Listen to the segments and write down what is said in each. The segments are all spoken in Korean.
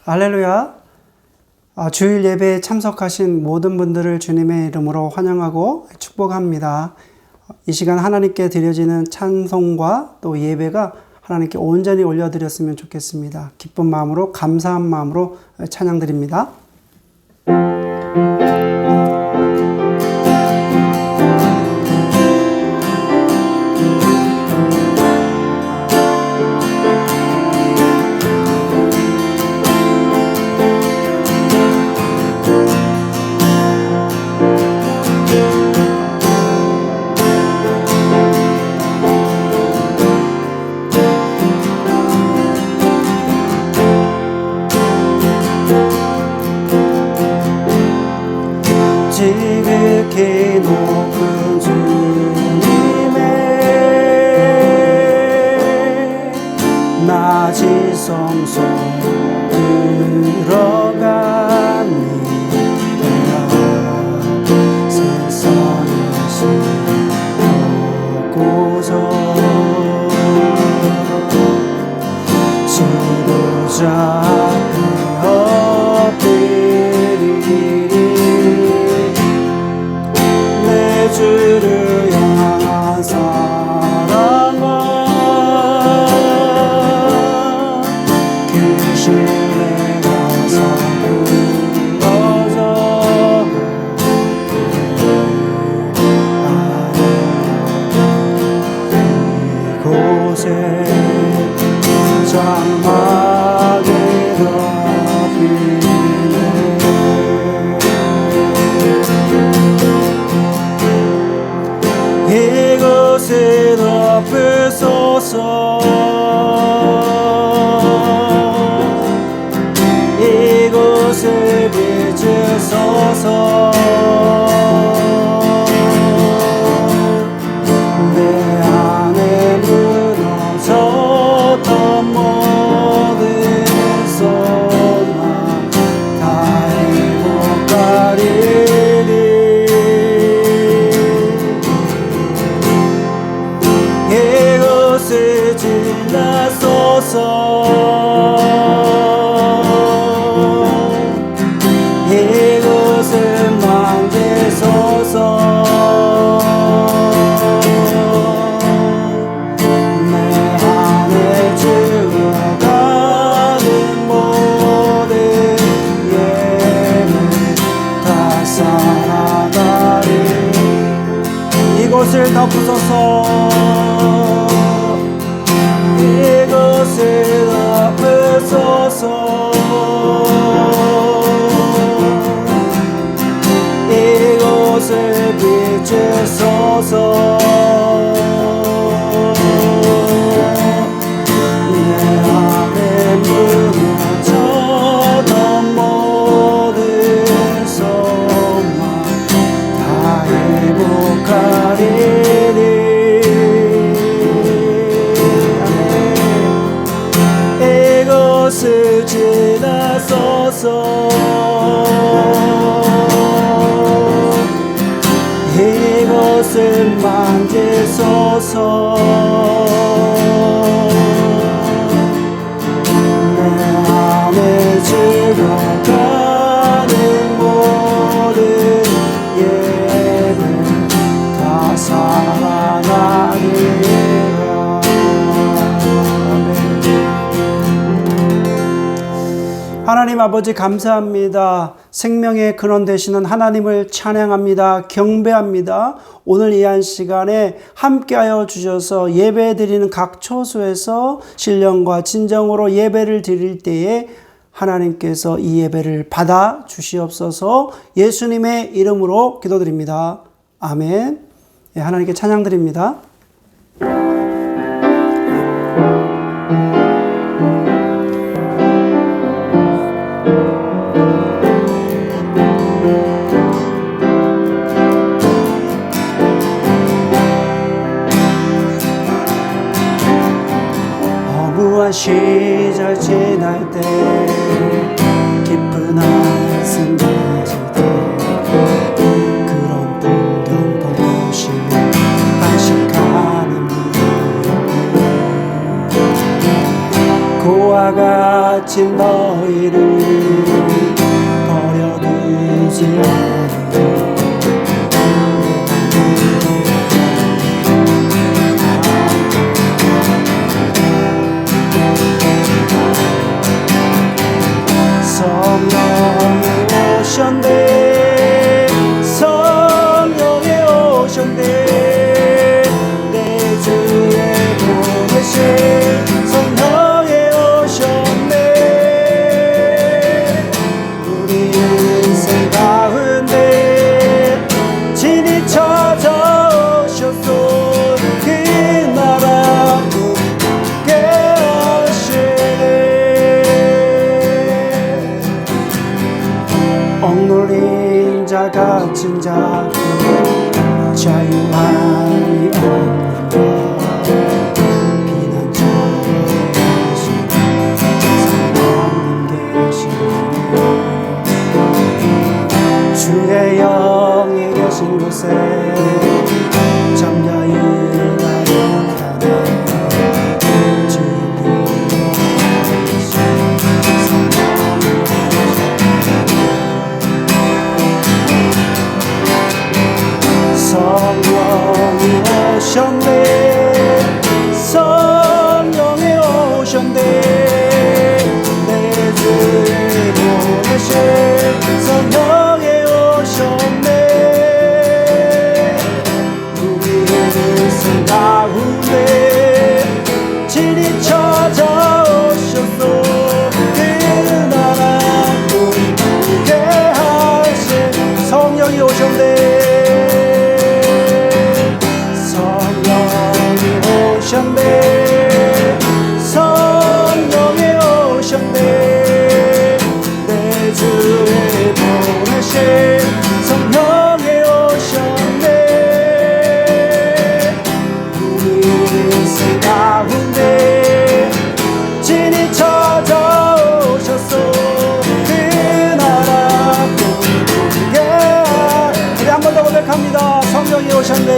할렐루야. 주일 예배에 참석하신 모든 분들을 주님의 이름으로 환영하고 축복합니다. 이 시간 하나님께 드려지는 찬송과 또 예배가 하나님께 온전히 올려드렸으면 좋겠습니다. 기쁜 마음으로 감사한 마음으로 찬양드립니다. 지극히 높은 주님의 낮은 성소 들어갑니다. 세상의 신고서 지도자 주를 향한 사랑과 그 신뢰가 서둘러져 이곳에 장막이 덮이네. 이곳에 덮으소서. 이곳에 비추소서. 내 안에 무너졌던 모든 소망 다 회복하리니. 이곳을 지나소서. 이곳을 만지소서. 내 안에 죽어가는 모든 예물 다 살아나리. 이곳을 덮으소서. 이곳을 덮으소서. 이곳을 비추소서. 내 안에 무너졌던 모든 소망 다 회복하리니. 이곳을 지나소서. 이곳을 만지소서. 내 안에 죽어가는 모든 예물 다 살아나리라. 하나님 아버지 감사합니다. 생명의 근원 되시는 하나님을 찬양합니다. 경배합니다. 오늘 이 한 시간에 함께하여 주셔서 예배 드리는 각 처소에서 신령과 진정으로 예배를 드릴 때에 하나님께서 이 예배를 받아 주시옵소서. 예수님의 이름으로 기도드립니다. 아멘. 하나님께 찬양 드립니다. 시절 지날 때 깊은 한숨 내쉴 때 그런 풍경 보고 싶네. 한식하는 같이 너희를 버려두지 않으리. 성령이 오셨네, 성령이 오셨네, 내 주에 보내신 성령이 오셨네. 우리 인생 가운데 진히 찾아오셨소. 그 나라 굳게 하시네. 억눌린 자 갇힌 자 자유함이 없는 자 비난자에 계신 성령님 계시네. 주의 영이 계신 곳에 잠자히 나타내 성령이 오셨네, 성령이 오셨네, 내 주에 보내신 성령이 오셨네. 우리 인생 가운데 진히 찾아오셨소. 그 나라 굳게 하신 성령이 오셨네. 오셨네, 성령이 오셨네, 내 주에 보내신 성령이 오셨네. 우리 인생 가운데 진히 찾아오셨소. 그 나라 굳게. 우리 한 번 더 고백합니다. 성령이 오셨네,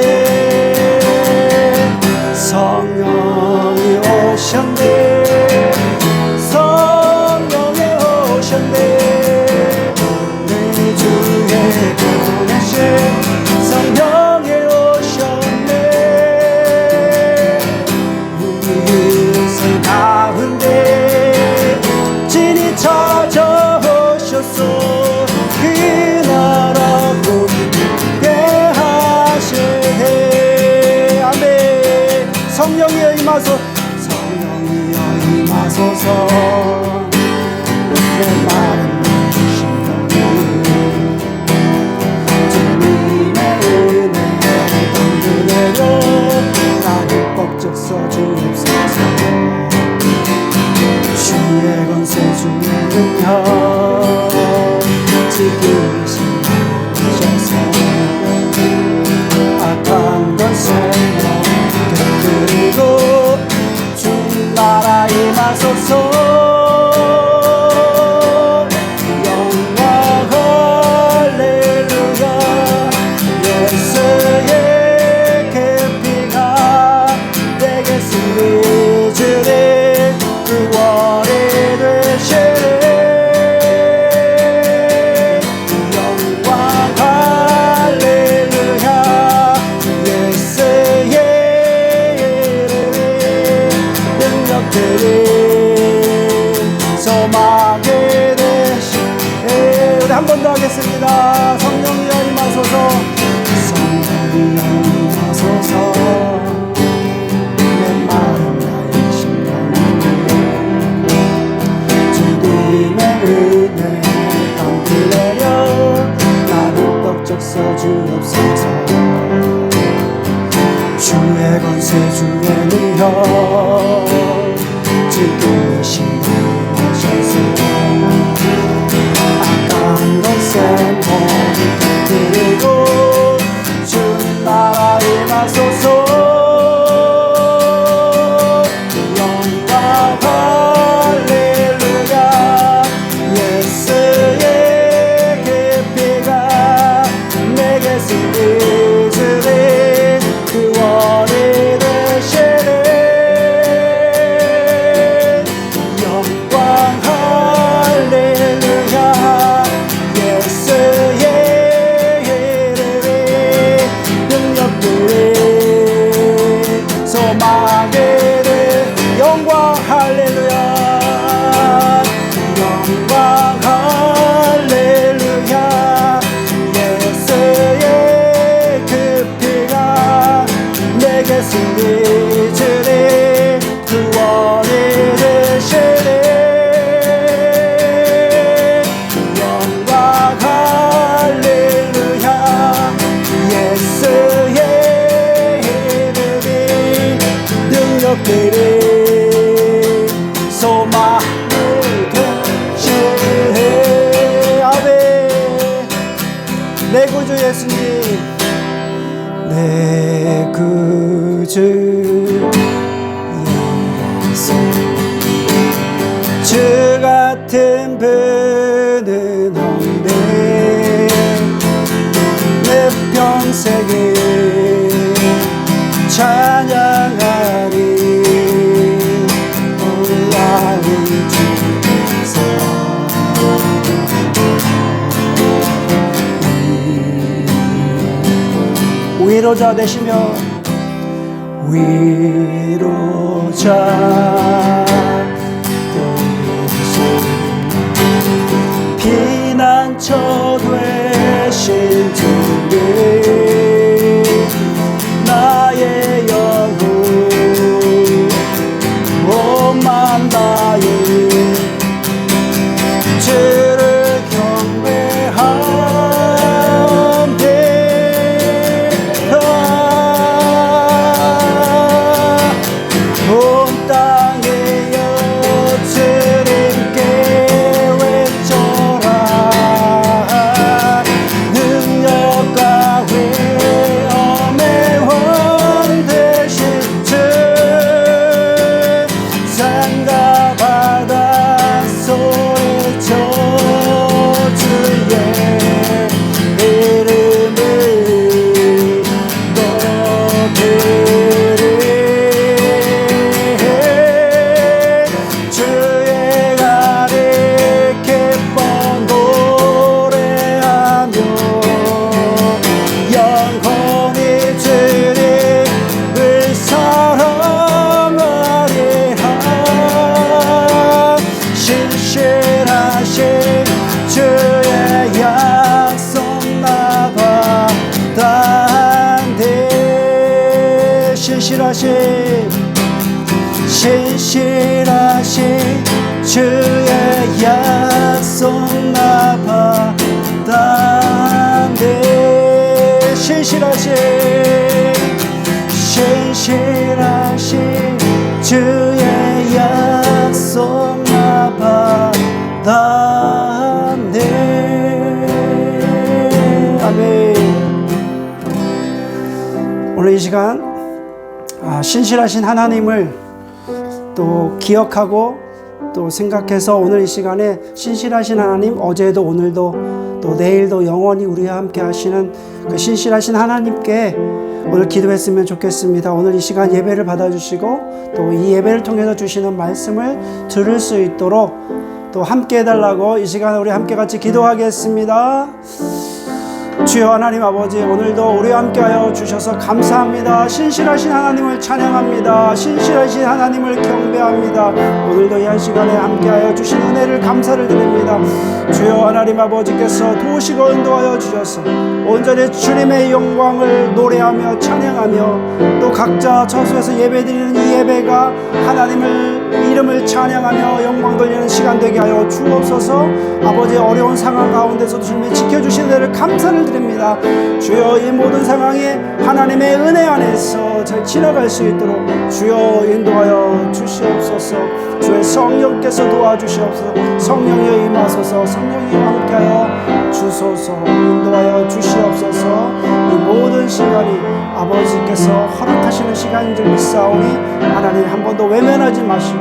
성령이 오셨네, 성령이 오셨네, 내 주에 보내신 성령이 오셨네. 우리 인생 가운데 진히 찾아오셨소. 그 나라 굳게 하시네. 아멘. 성령이여 임하소서. 내 마른 심령을 주님의 은혜 담그내려 나를 벅적 써주옵소서. 주의 권세 주의 능력 지키신 주셔서 악한 권세 그리고 주 나라 임하소서. 영광 할렐루야. 예수의 계피가 내게 승리 주네 구원이 되시네. 영광 할렐루야. 예수의 능력들이 소망이 되시네. 우리 한 번 더 하겠습니다. 성령이여 임하소서. 성령이여 임하소서. 내 마음 나의 심령을 주님의 은혜 담기내려 나를 떡적 써주옵소서. 주의 권세 주의 능력 지키신 주셔서 악한 권세 모두 그리고 주 나라 임하소서. 영광 할렐루야. 예수의 계피가 내게 승리 주네 구원이 되시네. 영광 그리 소망을 되시네. 아멘. 내 구주 예수님, 내 구주 예수, 주 같은 분은 없네. 내 평생에 찬양하리 올라온 주께서. 위로자 되시며 위로자 피난처 되신 주님, 나의 영혼 몸만 다해 주를 경배하네. 온 땅에여 주님께 외쳐라. 능력과 회엄의 왕 되신 주, 산과 바다 소리쳐 주의 이름을 높이리. 주의 아래 기뻐 노래하며 영원히 주님을 사랑하리라. 신실하신 주의 약속 나 받았네. 신실하신 주의 약속 나 받았네. 신실하신 주의 약속 나 받았네. 아멘. 오늘 이 시간 신실하신 하나님을 또 기억하고 또 생각해서 오늘 이 시간에 신실하신 하나님, 어제도 오늘도 또 내일도 영원히 우리와 함께 하시는 그 신실하신 하나님께 오늘 기도했으면 좋겠습니다. 오늘 이 시간 예배를 받아주시고 또 이 예배를 통해서 주시는 말씀을 들을 수 있도록 또 함께 해달라고 이 시간에 우리 함께 같이 기도하겠습니다. 주여 하나님 아버지, 오늘도 우리와 함께하여 주셔서 감사합니다. 신실하신 하나님을 찬양합니다. 신실하신 하나님을 경배합니다. 오늘도 이 한 시간에 함께하여 주신 은혜를 감사를 드립니다. 주여 하나님 아버지께서 도우시고 인도하여 주셔서 온전히 주님의 영광을 노래하며 찬양하며 또 각자 처소에서 예배드리는 이 예배가 하나님을 이름을 찬양하며 영광 돌리는 시간 되게 하여 주옵소서. 아버지, 어려운 상황 가운데서도 주님이 지켜주신 은혜를 감사를 드립니다. 주여, 이 모든 상황에 하나님의 은혜 안에서 잘 지나갈 수 있도록 주여 인도하여 주시옵소서. 주의 성령께서 도와주시옵소서. 성령이 임하소서. 성령이 함께하여 주소서. 인도하여 주시옵소서. 이 모든 시간이 아버지께서 허락하시는 시간인 줄 믿사오니 하나님 한 번도 외면하지 마시고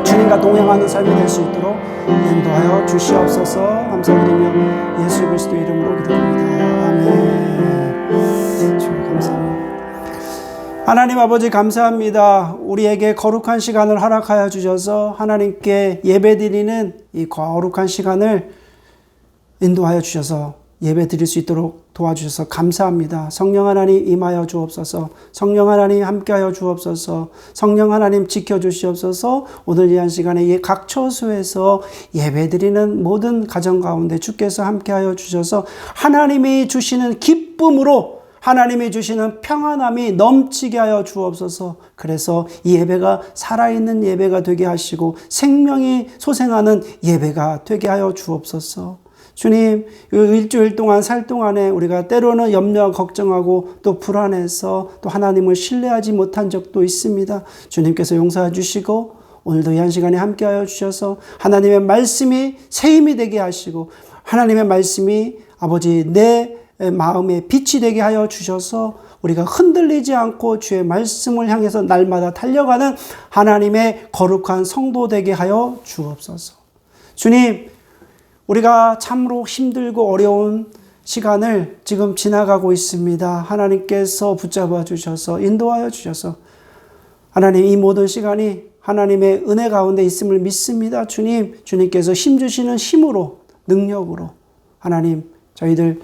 주님과 동행하는 삶이 될 수 있도록 인도하여 주시옵소서. 감사드리며 예수 그리스도 이름으로 기도합니다. 아멘. 주님 감사합니다. 하나님 아버지 감사합니다. 우리에게 거룩한 시간을 허락하여 주셔서 하나님께 예배드리는 이 거룩한 시간을 인도하여 주셔서 예배 드릴 수 있도록 도와주셔서 감사합니다. 성령 하나님 임하여 주옵소서. 성령 하나님 함께하여 주옵소서. 성령 하나님 지켜주시옵소서. 오늘 이 한 시간에 각 처소에서 예배 드리는 모든 가정 가운데 주께서 함께하여 주셔서 하나님이 주시는 기쁨으로 하나님이 주시는 평안함이 넘치게 하여 주옵소서. 그래서 이 예배가 살아있는 예배가 되게 하시고 생명이 소생하는 예배가 되게 하여 주옵소서. 주님, 이 일주일 동안 살 동안에 우리가 때로는 염려 걱정하고 또 불안해서 또 하나님을 신뢰하지 못한 적도 있습니다. 주님께서 용서해 주시고 오늘도 이 한 시간에 함께하여 주셔서 하나님의 말씀이 새 힘이 되게 하시고 하나님의 말씀이 아버지 내 마음에 빛이 되게 하여 주셔서 우리가 흔들리지 않고 주의 말씀을 향해서 날마다 달려가는 하나님의 거룩한 성도 되게 하여 주옵소서. 주님, 우리가 참으로 힘들고 어려운 시간을 지금 지나가고 있습니다. 하나님께서 붙잡아 주셔서 인도하여 주셔서 하나님 이 모든 시간이 하나님의 은혜 가운데 있음을 믿습니다. 주님께서 힘주시는 힘으로 능력으로 하나님 저희들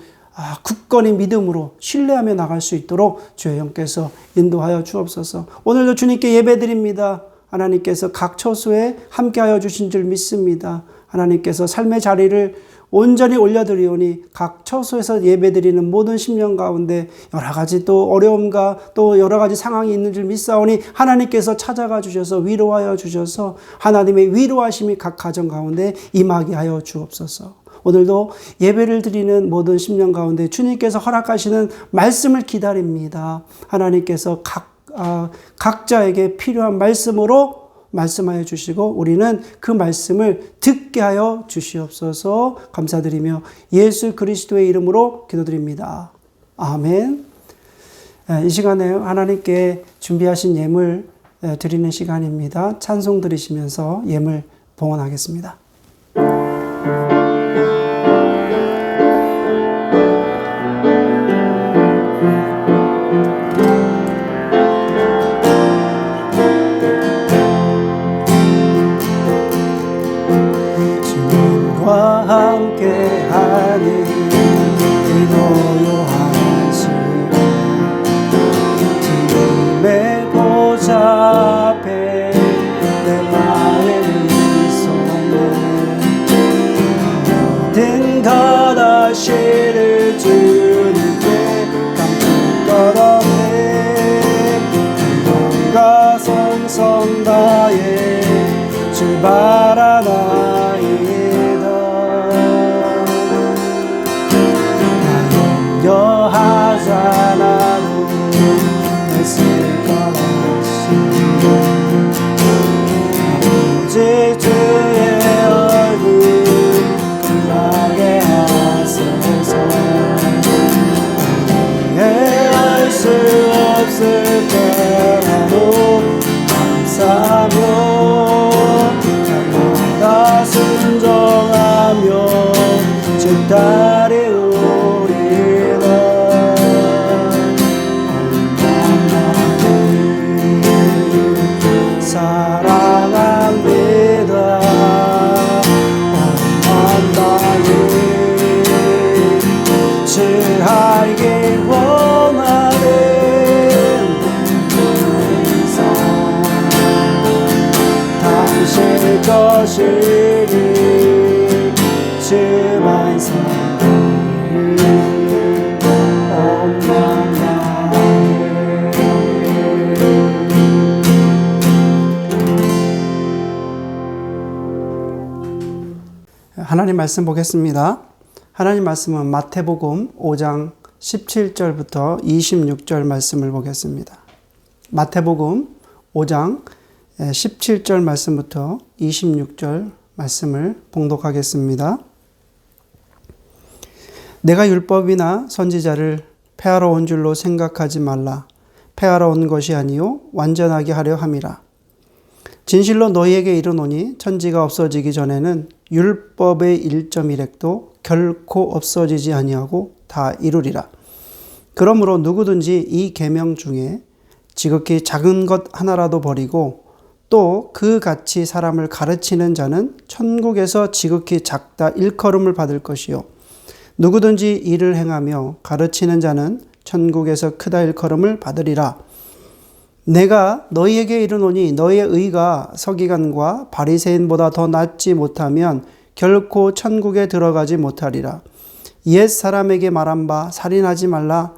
굳건히 믿음으로 신뢰하며 나갈 수 있도록 주의 영께서 인도하여 주옵소서. 오늘도 주님께 예배드립니다. 하나님께서 각 처소에 함께하여 주신 줄 믿습니다. 하나님께서 삶의 자리를 온전히 올려드리오니 각 처소에서 예배드리는 모든 심령 가운데 여러 가지 또 어려움과 또 여러 가지 상황이 있는 줄 믿사오니 하나님께서 찾아가 주셔서 위로하여 주셔서 하나님의 위로하심이 각 가정 가운데 임하게 하여 주옵소서. 오늘도 예배를 드리는 모든 심령 가운데 주님께서 허락하시는 말씀을 기다립니다. 하나님께서 각자에게 필요한 말씀으로 말씀하여 주시고 우리는 그 말씀을 듣게 하여 주시옵소서. 감사드리며 예수 그리스도의 이름으로 기도드립니다. 아멘. 이 시간에 하나님께 준비하신 예물 드리는 시간입니다. 찬송 드리시면서 예물 봉헌하겠습니다. 함께하는 이 고요한 시간 주님의 보좌 앞에 내 마음을 쏟는 모든 것 다 실을 주님께 감출 것 없네 영과 성성 다해 출발하나이다 여하잖아도 했을 것 없이 오직 주의 얼굴 빛나게 하소서 이해할 수 없을 때라도 감사하며 날마다 순종하며 주 따르오리다 사랑합니다 원한다니 주 알길 원하는 인생 당신 것이니 주만 섬기리 하나님 말씀 보겠습니다. 하나님 말씀은 마태복음 5장 17절부터 26절 말씀을 보겠습니다. 마태복음 5장 17절 말씀부터 26절 말씀을 봉독하겠습니다. 내가 율법이나 선지자를 폐하러 온 줄로 생각하지 말라. 폐하러 온 것이 아니요 완전하게 하려 함이라. 진실로 너희에게 이르노니 천지가 없어지기 전에는 율법의 1.1획도 결코 없어지지 아니하고 다 이루리라. 그러므로 누구든지 이 계명 중에 지극히 작은 것 하나라도 버리고 또 그 같이 사람을 가르치는 자는 천국에서 지극히 작다 일컬음을 받을 것이요 누구든지 이를 행하며 가르치는 자는 천국에서 크다 일컬음을 받으리라. 내가 너희에게 이르노니 너희의 의가 서기관과 바리새인보다 더 낫지 못하면 결코 천국에 들어가지 못하리라. 옛 사람에게 말한 바 살인하지 말라.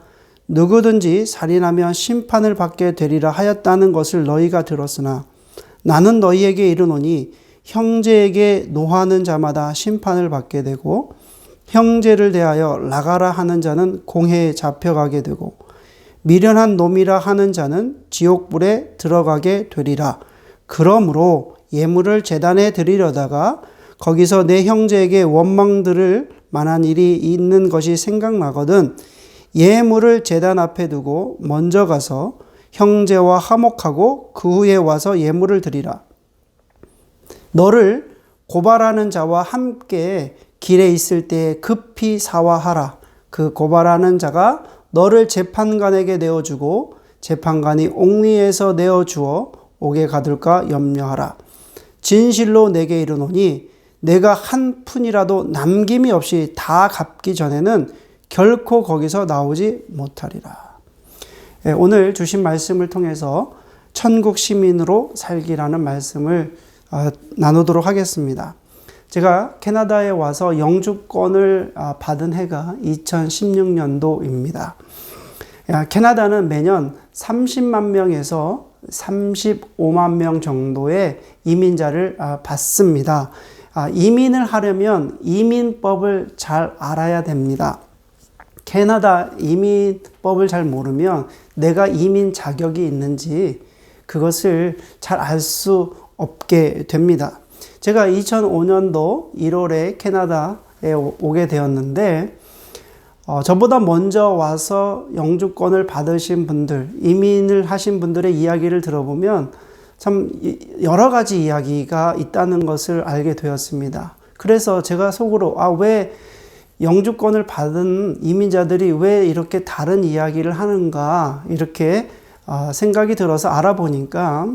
누구든지 살인하면 심판을 받게 되리라 하였다는 것을 너희가 들었으나 나는 너희에게 이르노니 형제에게 노하는 자마다 심판을 받게 되고 형제를 대하여 나가라 하는 자는 공회에 잡혀가게 되고 미련한 놈이라 하는 자는 지옥불에 들어가게 되리라. 그러므로 예물을 제단에 드리려다가 거기서 내 형제에게 원망 들을 만한 일이 있는 것이 생각나거든 예물을 제단 앞에 두고 먼저 가서 형제와 화목하고 그 후에 와서 예물을 드리라. 너를 고발하는 자와 함께 길에 있을 때에 급히 사화하라. 그 고발하는 자가 너를 재판관에게 내어주고 재판관이 옥리에서 내어주어 옥에 가둘까 염려하라. 진실로 내게 이르노니 내가 한 푼이라도 남김이 없이 다 갚기 전에는 결코 거기서 나오지 못하리라. 오늘 주신 말씀을 통해서 천국 시민으로 살기라는 말씀을 나누도록 하겠습니다. 제가 캐나다에 와서 영주권을 받은 해가 2016년도입니다. 캐나다는 매년 30만 명에서 35만 명 정도의 이민자를 받습니다. 이민을 하려면 이민법을 잘 알아야 됩니다. 캐나다 이민법을 잘 모르면 내가 이민 자격이 있는지 그것을 잘 알 수 없게 됩니다. 제가 2005년도 1월에 캐나다에 오게 되었는데 저보다 먼저 와서 영주권을 받으신 분들, 이민을 하신 분들의 이야기를 들어보면 참 여러 가지 이야기가 있다는 것을 알게 되었습니다. 그래서 제가 속으로 왜 영주권을 받은 이민자들이 왜 이렇게 다른 이야기를 하는가 이렇게 생각이 들어서 알아보니까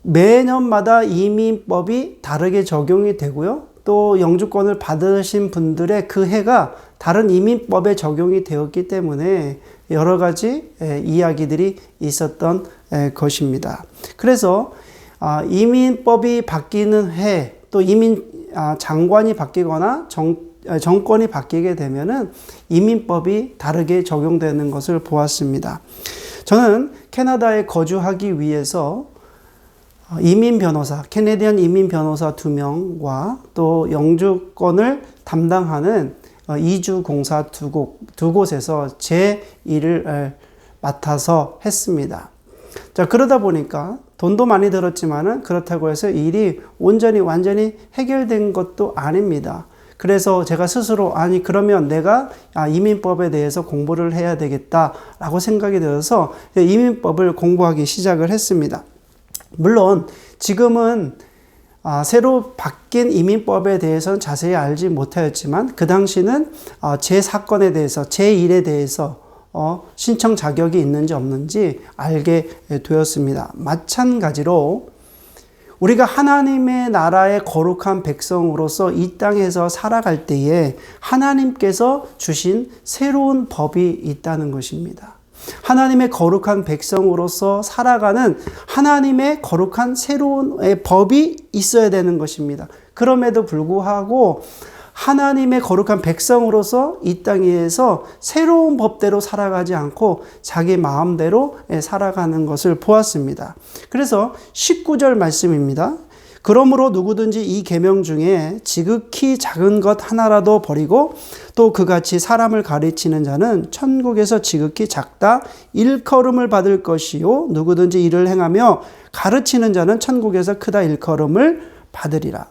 매년마다 이민법이 다르게 적용이 되고요. 또 영주권을 받으신 분들의 그 해가 다른 이민법에 적용이 되었기 때문에 여러 가지 이야기들이 있었던 것입니다. 그래서 이민법이 바뀌는 해, 또 이민 장관이 바뀌거나 정권이 바뀌게 되면은 이민법이 다르게 적용되는 것을 보았습니다. 저는 캐나다에 거주하기 위해서 이민 변호사, 캐네디언 이민 변호사 2명과 또 영주권을 담당하는 이주 공사 두 곳에서 제 일을 맡아서 했습니다. 자, 그러다 보니까 돈도 많이 들었지만은 그렇다고 해서 일이 완전히 해결된 것도 아닙니다. 그래서 제가 스스로 그러면 내가 이민법에 대해서 공부를 해야 되겠다라고 생각이 들어서 이민법을 공부하기 시작을 했습니다. 물론 지금은 새로 바뀐 이민법에 대해서는 자세히 알지 못하였지만 그 당시는 제 사건에 대해서, 제 일에 대해서 신청 자격이 있는지 없는지 알게 되었습니다. 마찬가지로 우리가 하나님의 나라의 거룩한 백성으로서 이 땅에서 살아갈 때에 하나님께서 주신 새로운 법이 있다는 것입니다. 하나님의 거룩한 백성으로서 살아가는 하나님의 거룩한 새로운 법이 있어야 되는 것입니다. 그럼에도 불구하고 하나님의 거룩한 백성으로서 이 땅에서 새로운 법대로 살아가지 않고 자기 마음대로 살아가는 것을 보았습니다. 그래서 19절 말씀입니다. 그러므로 누구든지 이 계명 중에 지극히 작은 것 하나라도 버리고 또 그같이 사람을 가르치는 자는 천국에서 지극히 작다 일컬음을 받을 것이요 누구든지 이를 행하며 가르치는 자는 천국에서 크다 일컬음을 받으리라.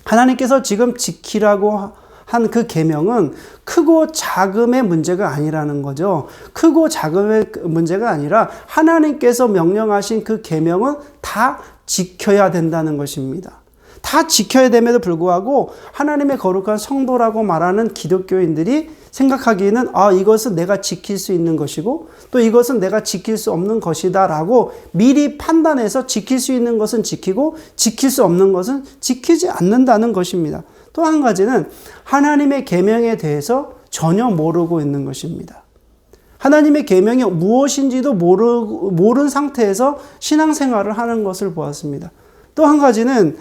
하나님께서 지금 지키라고 한 그 계명은 크고 작음의 문제가 아니라는 거죠. 크고 작음의 문제가 아니라 하나님께서 명령하신 그 계명은 다 지켜야 된다는 것입니다. 다 지켜야 됨에도 불구하고 하나님의 거룩한 성도라고 말하는 기독교인들이 생각하기에는 이것은 내가 지킬 수 있는 것이고 또 이것은 내가 지킬 수 없는 것이다 라고 미리 판단해서 지킬 수 있는 것은 지키고 지킬 수 없는 것은 지키지 않는다는 것입니다. 또 한 가지는 하나님의 계명에 대해서 전혀 모르고 있는 것입니다. 하나님의 계명이 무엇인지도 모르는 상태에서 신앙생활을 하는 것을 보았습니다. 또 한 가지는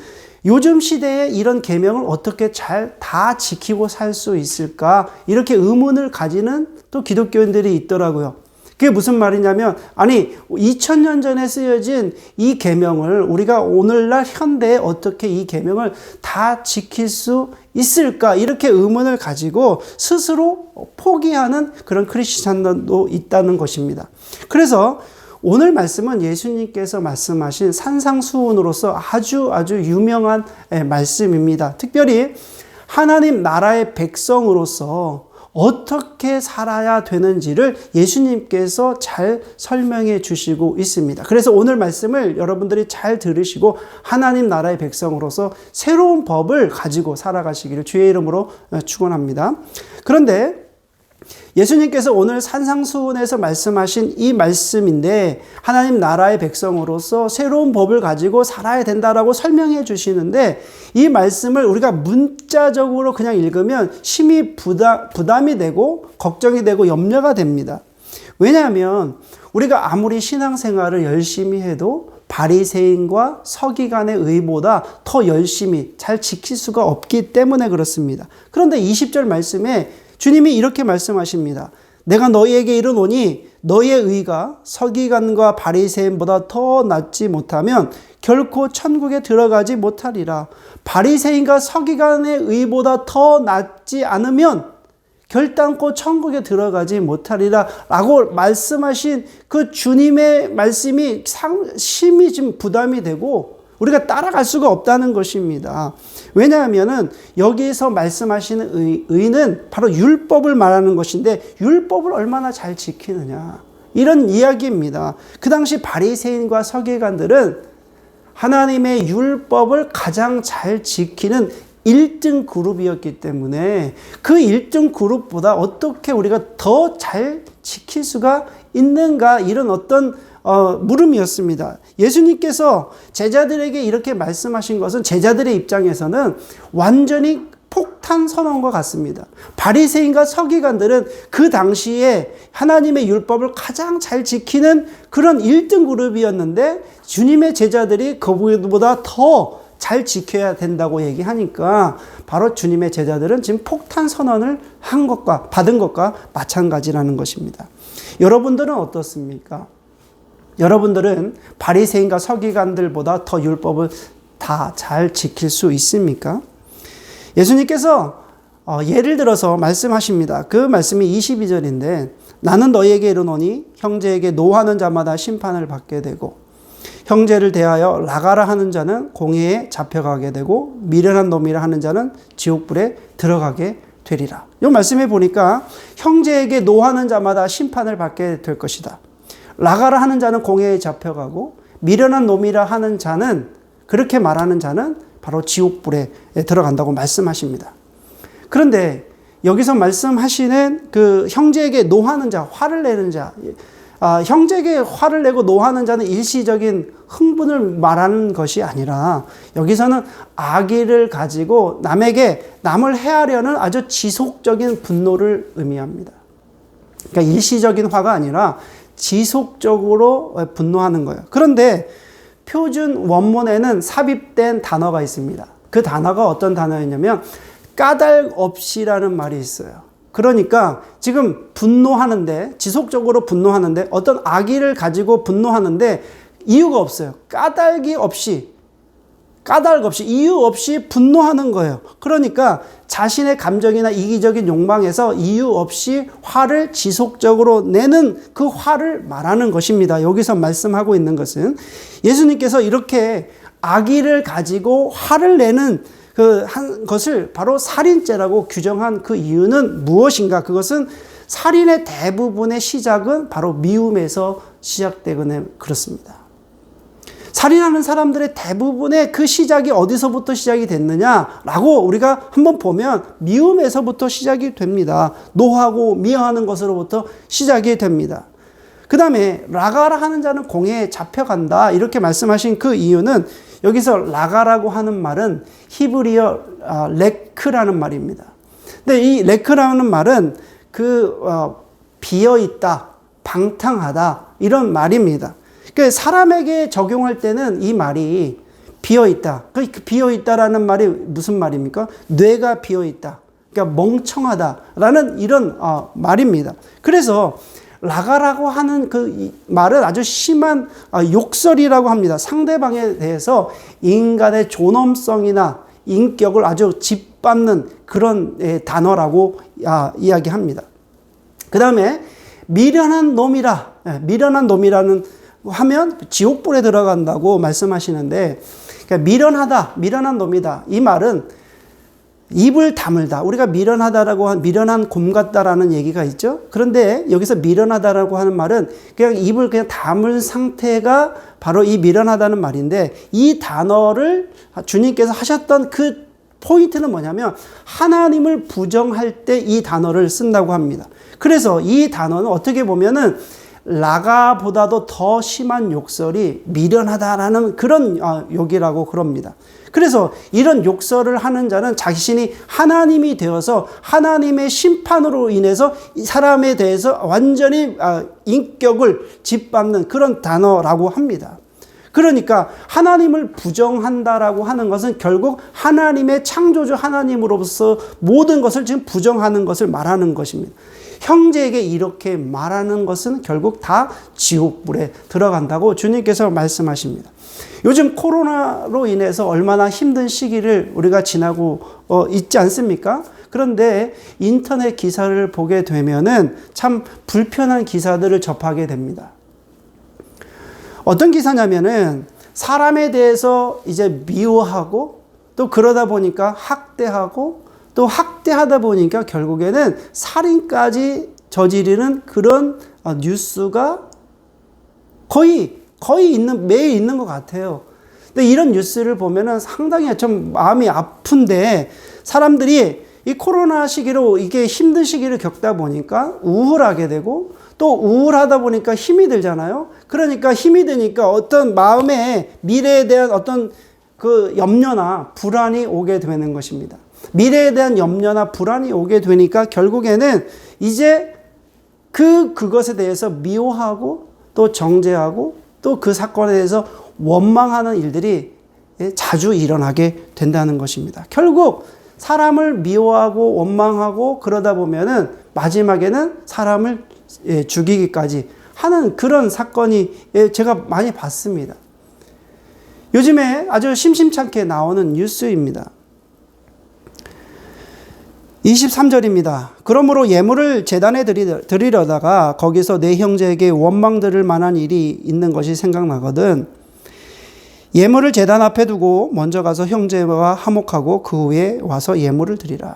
요즘 시대에 이런 계명을 어떻게 잘 다 지키고 살 수 있을까? 이렇게 의문을 가지는 또 기독교인들이 있더라고요. 그게 무슨 말이냐면, 아니 2000년 전에 쓰여진 이 계명을 우리가 오늘날 현대에 어떻게 이 계명을 다 지킬 수 있을까, 이렇게 의문을 가지고 스스로 포기하는 그런 크리스찬들도 있다는 것입니다. 그래서 오늘 말씀은 예수님께서 말씀하신 산상수훈으로서 아주 유명한 말씀입니다. 특별히 하나님 나라의 백성으로서 어떻게 살아야 되는지를 예수님께서 잘 설명해 주시고 있습니다. 그래서 오늘 말씀을 여러분들이 잘 들으시고 하나님 나라의 백성으로서 새로운 법을 가지고 살아가시기를 주의 이름으로 축원합니다. 그런데 예수님께서 오늘 산상수훈에서 말씀하신 이 말씀인데, 하나님 나라의 백성으로서 새로운 법을 가지고 살아야 된다라고 설명해 주시는데, 이 말씀을 우리가 문자적으로 그냥 읽으면 심히 부담이 되고 걱정이 되고 염려가 됩니다. 왜냐하면 우리가 아무리 신앙생활을 열심히 해도 바리새인과 서기관의 의보다 더 열심히 잘 지킬 수가 없기 때문에 그렇습니다. 그런데 20절 말씀에 주님이 이렇게 말씀하십니다. 내가 너희에게 이르노니 너희의 의가 서기관과 바리새인보다 더 낫지 못하면 결코 천국에 들어가지 못하리라. 바리새인과 서기관의 의보다 더 낫지 않으면 결단코 천국에 들어가지 못하리라 라고 말씀하신 그 주님의 말씀이 심히 좀 부담이 되고 우리가 따라갈 수가 없다는 것입니다. 왜냐하면 여기에서 말씀하시는 의는 바로 율법을 말하는 것인데, 율법을 얼마나 잘 지키느냐, 이런 이야기입니다. 그 당시 바리새인과 서기관들은 하나님의 율법을 가장 잘 지키는 1등 그룹이었기 때문에 그 1등 그룹보다 어떻게 우리가 더 잘 지킬 수가 있는가, 이런 어떤 물음이었습니다. 예수님께서 제자들에게 이렇게 말씀하신 것은 제자들의 입장에서는 완전히 폭탄 선언과 같습니다. 바리새인과 서기관들은 그 당시에 하나님의 율법을 가장 잘 지키는 그런 1등 그룹이었는데, 주님의 제자들이 그보다 더 잘 지켜야 된다고 얘기하니까 바로 주님의 제자들은 지금 폭탄 선언을 받은 것과 마찬가지라는 것입니다. 여러분들은 어떻습니까? 여러분들은 바리새인과 서기관들보다 더 율법을 다 잘 지킬 수 있습니까? 예수님께서 예를 들어서 말씀하십니다. 그 말씀이 22절인데, 나는 너희에게 이르노니 형제에게 노하는 자마다 심판을 받게 되고 형제를 대하여 나가라 하는 자는 공회에 잡혀가게 되고 미련한 놈이라 하는 자는 지옥불에 들어가게 되리라. 이 말씀에 보니까 형제에게 노하는 자마다 심판을 받게 될 것이다. 나가라 하는 자는 공회에 잡혀가고 미련한 놈이라 하는 자는, 그렇게 말하는 자는 바로 지옥불에 들어간다고 말씀하십니다. 그런데 여기서 말씀하시는 그 형제에게 노하는 자, 화를 내는 자, 형제에게 화를 내고 노하는 자는 일시적인 흥분을 말하는 것이 아니라 여기서는 악의를 가지고 남을 해하려는 아주 지속적인 분노를 의미합니다. 그러니까 일시적인 화가 아니라 지속적으로 분노하는 거예요. 그런데 표준 원문에는 삽입된 단어가 있습니다. 그 단어가 어떤 단어였냐면 까닭 없이라는 말이 있어요. 그러니까 지금 분노하는데, 지속적으로 분노하는데, 어떤 악의를 가지고 분노하는데 이유가 없어요. 까닭 없이 이유 없이 분노하는 거예요. 그러니까 자신의 감정이나 이기적인 욕망에서 이유 없이 화를 지속적으로 내는 그 화를 말하는 것입니다. 여기서 말씀하고 있는 것은 예수님께서 이렇게 악의를 가지고 화를 내는 한 것을 바로 살인죄라고 규정한 그 이유는 무엇인가? 그것은 살인의 대부분의 시작은 바로 미움에서 시작되거나 그렇습니다. 살인하는 사람들의 대부분의 그 시작이 어디서부터 시작이 됐느냐라고 우리가 한번 보면 미움에서부터 시작이 됩니다. 노하고 미워하는 것으로부터 시작이 됩니다. 그 다음에 라가라 하는 자는 공회에 잡혀간다, 이렇게 말씀하신 그 이유는, 여기서 라가라고 하는 말은 히브리어 레크라는 말입니다. 근데 이 레크라는 말은 비어있다, 방탕하다, 이런 말입니다. 그러니까 사람에게 적용할 때는 이 말이 비어있다. 그 비어있다라는 말이 무슨 말입니까? 뇌가 비어있다. 그러니까 멍청하다라는 이런 말입니다. 그래서 라가라고 하는 그 말은 아주 심한 욕설이라고 합니다. 상대방에 대해서 인간의 존엄성이나 인격을 아주 짓밟는 그런 단어라고 이야기합니다. 그 다음에 미련한 놈이라, 미련한 놈이라는 하면 지옥불에 들어간다고 말씀하시는데, 그러니까 미련하다, 미련한 놈이다. 이 말은 입을 다물다. 우리가 미련하다라고 한 미련한 곰 같다라는 얘기가 있죠. 그런데 여기서 미련하다라고 하는 말은 그냥 입을 그냥 다물 상태가 바로 이 미련하다는 말인데, 이 단어를 주님께서 하셨던 그 포인트는 뭐냐면 하나님을 부정할 때 이 단어를 쓴다고 합니다. 그래서 이 단어는 어떻게 보면은 라가보다도 더 심한 욕설이 미련하다라는 그런 욕이라고 그럽니다. 그래서 이런 욕설을 하는 자는 자신이 하나님이 되어서 하나님의 심판으로 인해서 이 사람에 대해서 완전히 인격을 짓밟는 그런 단어라고 합니다. 그러니까 하나님을 부정한다라고 하는 것은 결국 하나님의 창조주 하나님으로서 모든 것을 지금 부정하는 것을 말하는 것입니다. 형제에게 이렇게 말하는 것은 결국 다 지옥불에 들어간다고 주님께서 말씀하십니다. 요즘 코로나로 인해서 얼마나 힘든 시기를 우리가 지나고 있지 않습니까? 그런데 인터넷 기사를 보게 되면은 참 불편한 기사들을 접하게 됩니다. 어떤 기사냐면은 사람에 대해서 이제 미워하고 또 그러다 보니까 학대하고 또 학대하다 보니까 결국에는 살인까지 저지르는 그런 뉴스가 거의 매일 있는 것 같아요. 근데 이런 뉴스를 보면은 상당히 좀 마음이 아픈데, 사람들이 이 코로나 시기로 이게 힘든 시기를 겪다 보니까 우울하게 되고, 또 우울하다 보니까 힘이 들잖아요. 그러니까 힘이 드니까 어떤 마음에 미래에 대한 어떤 그 염려나 불안이 오게 되는 것입니다. 미래에 대한 염려나 불안이 오게 되니까 결국에는 이제 그것에 대해서 미워하고 또 정죄하고 또 그 사건에 대해서 원망하는 일들이 자주 일어나게 된다는 것입니다. 결국 사람을 미워하고 원망하고 그러다 보면은 마지막에는 사람을 죽이기까지 하는 그런 사건이 제가 많이 봤습니다. 요즘에 아주 심심찮게 나오는 뉴스입니다. 23절입니다. 그러므로 예물을 제단에 드리려다가 거기서 내 형제에게 원망 들을 만한 일이 있는 것이 생각나거든. 예물을 제단 앞에 두고 먼저 가서 형제와 화목하고 그 후에 와서 예물을 드리라.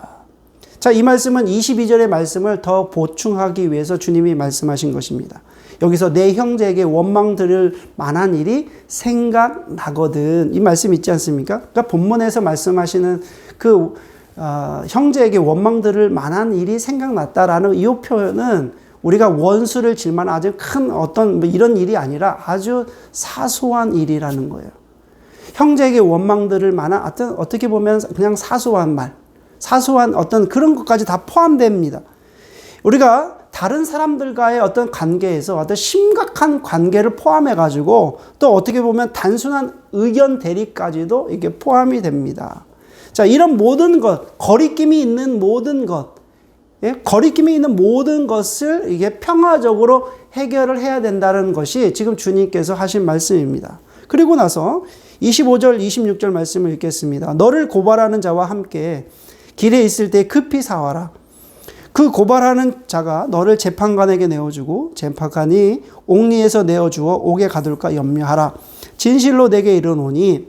자, 이 말씀은 22절의 말씀을 더 보충하기 위해서 주님이 말씀하신 것입니다. 여기서 내 형제에게 원망 들을 만한 일이 생각나거든. 이 말씀 있지 않습니까? 그러니까 본문에서 말씀하시는 형제에게 원망 들을 만한 일이 생각났다라는 이 표현은 우리가 원수를 질 만한 아주 큰 어떤 이런 일이 아니라 아주 사소한 일이라는 거예요. 형제에게 원망 들을 만한 어떻게 보면 그냥 사소한 말, 사소한 어떤 그런 것까지 다 포함됩니다. 우리가 다른 사람들과의 어떤 관계에서 어떤 심각한 관계를 포함해가지고 또 어떻게 보면 단순한 의견 대립까지도 이게 포함이 됩니다. 자, 이런 모든 것, 거리낌이 있는 모든 것, 거리낌이 있는 모든 것을 이게 평화적으로 해결을 해야 된다는 것이 지금 주님께서 하신 말씀입니다. 그리고 나서 25절, 26절 말씀을 읽겠습니다. 너를 고발하는 자와 함께 길에 있을 때 급히 사와라. 그 고발하는 자가 너를 재판관에게 내어주고 재판관이 옥리에서 내어주어 옥에 가둘까 염려하라. 진실로 내게 이르노니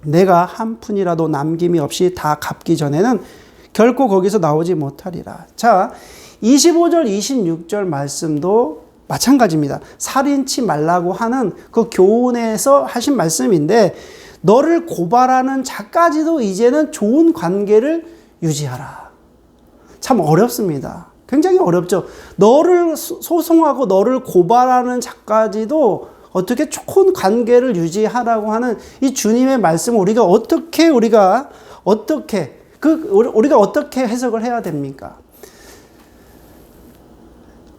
내가 한 푼이라도 남김이 없이 다 갚기 전에는 결코 거기서 나오지 못하리라. 자, 25절, 26절 말씀도 마찬가지입니다. 살인치 말라고 하는 그 교훈에서 하신 말씀인데, 너를 고발하는 자까지도 이제는 좋은 관계를 유지하라. 참 어렵습니다. 굉장히 어렵죠. 너를 소송하고 너를 고발하는 자까지도 어떻게 좋은 관계를 유지하라고 하는 이 주님의 말씀을 우리가 어떻게 해석을 해야 됩니까?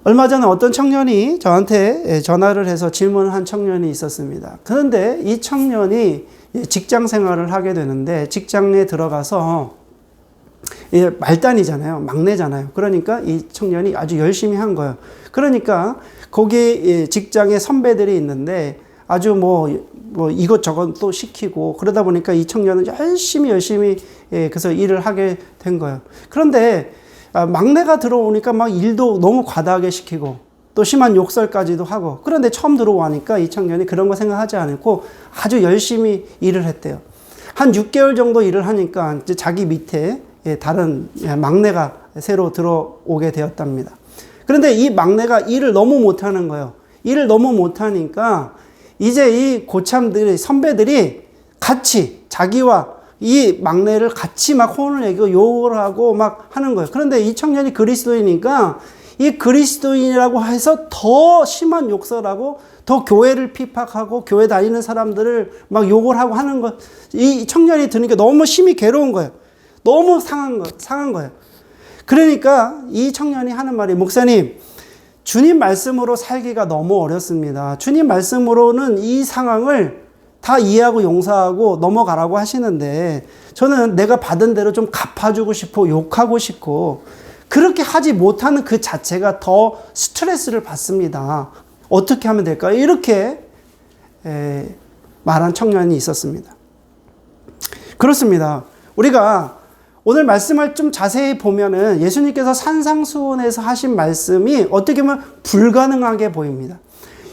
얼마 전에 어떤 청년이 저한테 전화를 해서 질문을 한 청년이 있었습니다. 그런데 이 청년이 직장 생활을 하게 되는데 직장에 들어가서 말단이잖아요. 막내잖아요. 그러니까 이 청년이 아주 열심히 한 거예요. 그러니까 거기 직장에 선배들이 있는데 아주 뭐 이것저것 또 시키고 그러다 보니까 이 청년은 열심히 그래서 일을 하게 된 거예요. 그런데 막내가 들어오니까 막 일도 너무 과다하게 시키고 또 심한 욕설까지도 하고, 그런데 처음 들어오니까 이 청년이 그런 거 생각하지 않고 아주 열심히 일을 했대요. 한 6개월 정도 일을 하니까 이제 자기 밑에 다른 막내가 새로 들어오게 되었답니다. 그런데 이 막내가 일을 너무 못하는 거예요. 일을 너무 못하니까 이제 이 고참들이, 선배들이 같이 자기와 이 막내를 같이 막 혼을 내고 욕을 하고 막 하는 거예요. 그런데 이 청년이 그리스도이니까 이 그리스도인이라고 해서 더 심한 욕설하고 더 교회를 핍박하고 교회 다니는 사람들을 막 욕을 하고 하는 거, 이 청년이 들으니까 너무 심히 괴로운 거예요. 너무 상한 거예요. 그러니까 이 청년이 하는 말이, 목사님, 주님 말씀으로 살기가 너무 어렵습니다. 주님 말씀으로는 이 상황을 다 이해하고 용서하고 넘어가라고 하시는데 저는 내가 받은 대로 좀 갚아주고 싶고 욕하고 싶고 그렇게 하지 못하는 그 자체가 더 스트레스를 받습니다. 어떻게 하면 될까요? 이렇게 말한 청년이 있었습니다. 그렇습니다. 우리가 오늘 말씀을 좀 자세히 보면은 예수님께서 산상수훈에서 하신 말씀이 어떻게 보면 불가능하게 보입니다.